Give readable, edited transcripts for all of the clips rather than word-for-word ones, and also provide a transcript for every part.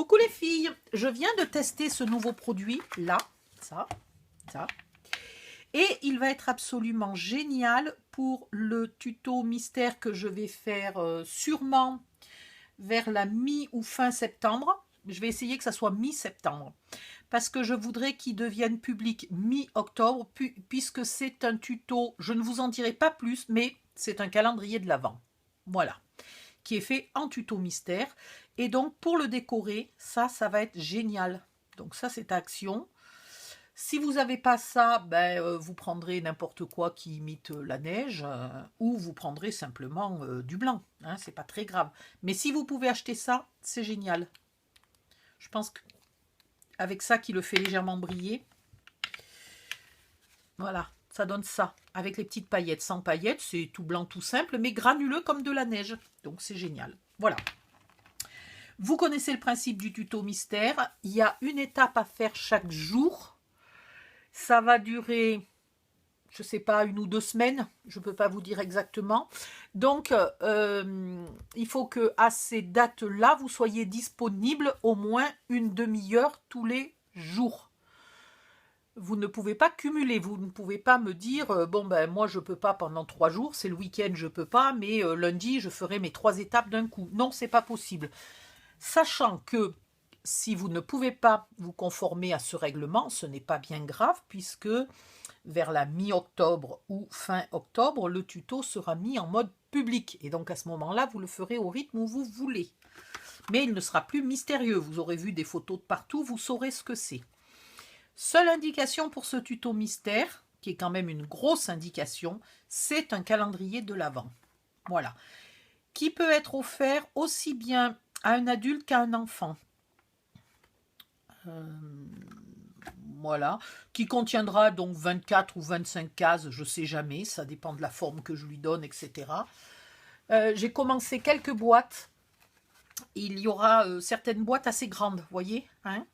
Coucou les filles, je viens de tester ce nouveau produit, là, ça, et il va être absolument génial pour le tuto mystère que je vais faire sûrement vers la mi ou fin septembre. Je vais essayer que ça soit mi-septembre, parce que je voudrais qu'il devienne public mi-octobre, puisque c'est un tuto, je ne vous en dirai pas plus, mais c'est un calendrier de l'Avent, voilà, qui est fait en tuto mystère. Et donc, pour le décorer, ça va être génial. Donc ça, c'est action. Si vous n'avez pas ça, vous prendrez n'importe quoi qui imite la neige, ou vous prendrez simplement du blanc. Hein, c'est pas très grave. Mais si vous pouvez acheter ça, c'est génial. Je pense qu'avec ça qui le fait légèrement briller, voilà, ça donne ça. Avec les petites paillettes. Sans paillettes, c'est tout blanc, tout simple, mais granuleux comme de la neige. Donc c'est génial. Voilà. Vous connaissez le principe du tuto mystère. Il y a une étape à faire chaque jour. Ça va durer, je ne sais pas, 1 ou 2 semaines. Je ne peux pas vous dire exactement. Donc, il faut qu'à ces dates-là, vous soyez disponible au moins une demi-heure tous les jours. Vous ne pouvez pas cumuler. Vous ne pouvez pas me dire, moi, je ne peux pas pendant 3 jours. C'est le week-end, je ne peux pas. Mais lundi, je ferai mes 3 étapes d'un coup. Non, ce n'est pas possible. Sachant que si vous ne pouvez pas vous conformer à ce règlement, ce n'est pas bien grave, puisque vers la mi-octobre ou fin octobre, le tuto sera mis en mode public. Et donc à ce moment-là, vous le ferez au rythme où vous voulez. Mais il ne sera plus mystérieux. Vous aurez vu des photos de partout, vous saurez ce que c'est. Seule indication pour ce tuto mystère, qui est quand même une grosse indication, c'est un calendrier de l'Avent. Voilà. Qui peut être offert aussi bien à un adulte qu'à un enfant. Voilà, qui contiendra donc 24 ou 25 cases, je ne sais jamais, ça dépend de la forme que je lui donne, etc. J'ai commencé quelques boîtes. Il y aura certaines boîtes assez grandes, vous voyez, hein,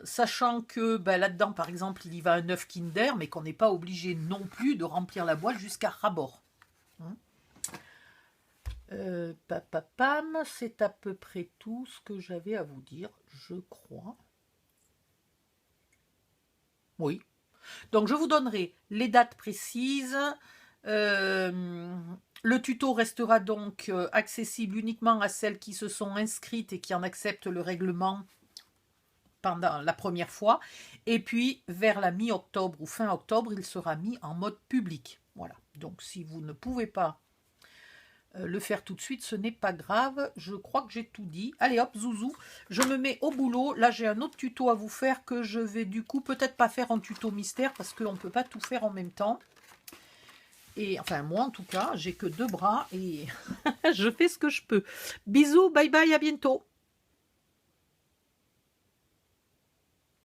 sachant que là-dedans, par exemple, il y va un œuf Kinder, mais qu'on n'est pas obligé non plus de remplir la boîte jusqu'à ras-bord. Hein. C'est à peu près tout ce que j'avais à vous dire, je crois. Oui. Donc, je vous donnerai les dates précises. Le tuto restera donc accessible uniquement à celles qui se sont inscrites et qui en acceptent le règlement pendant la première fois. Et puis, vers la mi-octobre ou fin octobre, il sera mis en mode public. Voilà. Donc, si vous ne pouvez pas le faire tout de suite, ce n'est pas grave. Je crois que j'ai tout dit. Allez hop, zouzou, je me mets au boulot. Là, j'ai un autre tuto à vous faire que je vais du coup peut-être pas faire en tuto mystère parce qu'on ne peut pas tout faire en même temps. Et enfin, moi en tout cas, j'ai que 2 bras et je fais ce que je peux. Bisous, bye bye, à bientôt.